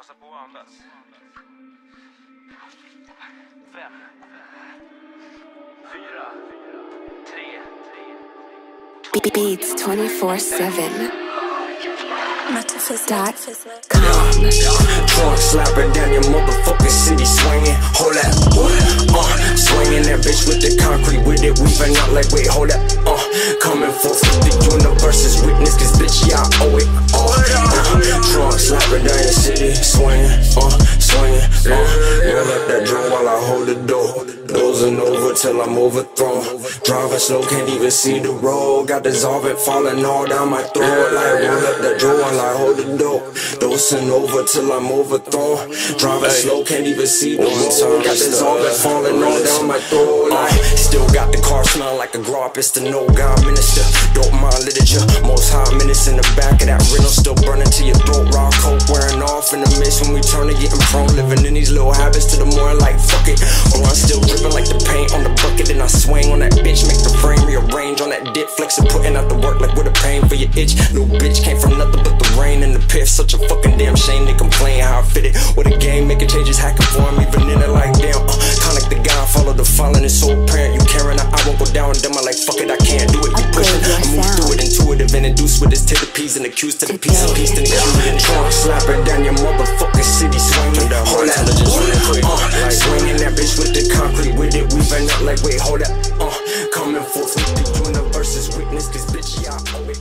passa på att andas. 5, 4, 3, 2. Beats 24/7. Drunk slapper down your motherfucking city swinging. Hold that, swinging that bitch with the concrete with it. Weaving out like, wait, hold that, coming forth with the universe's witness, cause bitch, yeah, I owe it. Drunk slapper down your city swinging, swinging. Roll up that drum while I hold the door. Dozing over till I'm overthrown. Driving slow, can't even see the road. Got dissolving falling all down my throat. Like roll up that drum while I hold the door. Dozing over till I'm overthrown. Driving slow, can't even see the road. Got dissolving falling all down my throat. Like still got the car smell like a grop. It's the no God minister. Don't mind literature. Most high minutes in the back of that rental. Still burning to your throat. Raw coat wearing off in the mist when we turn to getting prone. Living in these little habits to the morning like fuck it. Or I'm still dripping like the paint on the bucket. And I swing on that bitch. Make the frame rearrange on that dip. Flexing, putting out the work like with a pain for your itch. Little bitch came from nothing but the rain and the piff. Such a fucking damn shame. They complain how I fit it with a game. Making changes, hacking for him. Even in it like damn. Connect the guy, follow the falling. It's so apparent. You caring, I won't go down. Them I like fuck it, I can't do it. You pushing, I move through it. Intuitive and induced with this to the P's and the Q's to the P's and P's to the Q's. And trunk slapping down your motherfucking city swinging. Hold that, swinging that bitch with the concrete with it. Weaving up like, wait, hold that, coming forth with the universe's witness, cause bitch, yeah, I owe it.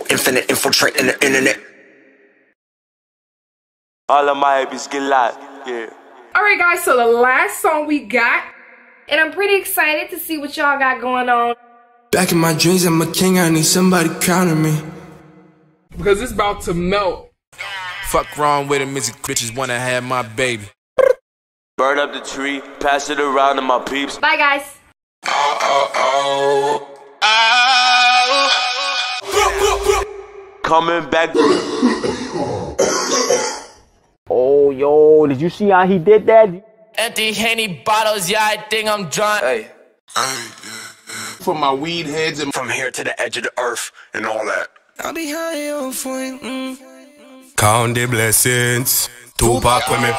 Infinite infiltrating the internet. All of my babies get live, yeah. Alright guys, so the last song we got, and I'm pretty excited to see what y'all got going on. Back in my dreams, I'm a king, I need somebody counting me. Because it's about to melt. Fuck wrong with the music, bitches wanna have my baby. Burn up the tree, pass it around to my peeps. Bye guys. Coming back. Oh, yo, did you see how he did that? Empty Henny bottles, yeah, I think I'm drunk. Hey. For my weed heads and From here to the edge of the earth and all that. I'll be high on point. Count the blessings. Tupac with me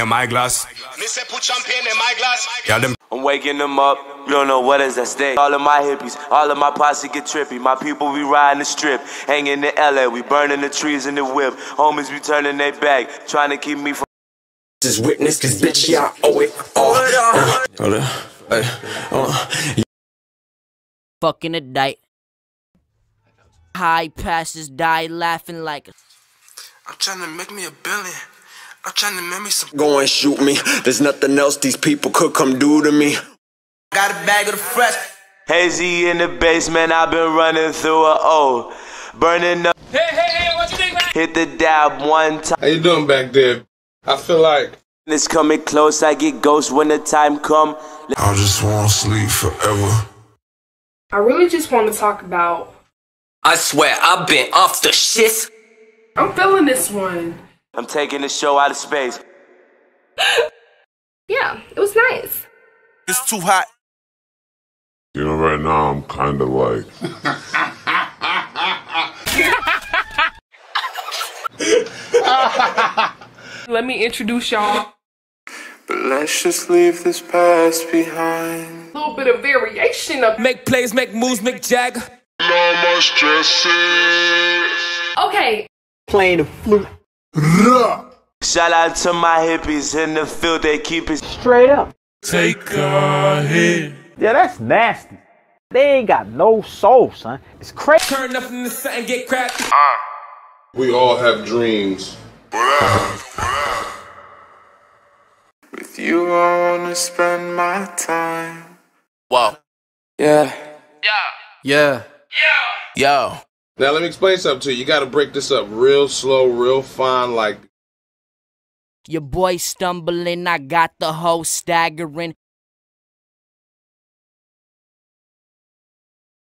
in my glass. Me say put champagne in my glass. Yeah, them. I'm waking them up, you don't know what is at stake. All of my hippies, all of my posse get trippy. My people be riding the strip, hanging in LA. We burning the trees in the whip. Homies be turning their back, trying to keep me from. This is witness, cause bitch, yeah, I owe it all. Hold up. Fucking a date. High passes die laughing like a. I'm trying to make me $1 billion. I'm trying to make me some. Go and shoot me. There's nothing else these people could come do to me. Got a bag of the fresh. Hazy in the basement, I've been running through a O. Burning up. Hey, what you think, man? Hit the dab one time. How you doing back there? I feel like It's coming close, I get ghost when the time come. I just want to sleep forever. I really just want to talk about. I swear, I've been off the shit. I'm feeling this one. I'm taking the show out of space. Yeah, it was nice. It's too hot. You know, right now I'm kind of like. Let me introduce y'all. But let's just leave this past behind. A little bit of variation of Make plays, make moves, make Jagger. No more stresses. okay. Playing the flute. Shout out to my hippies in the field, they keep it Straight up. Take a hit. Yeah, that's nasty. They ain't got no soul, son. It's crazy. Turn up in the sun and get cracked. We all have dreams. With you, I wanna spend my time. Whoa. Yeah. Yeah. Yo. Now let me explain something to you. You gotta break this up real slow, real fine, like Your boy stumbling, I got the hoe staggering.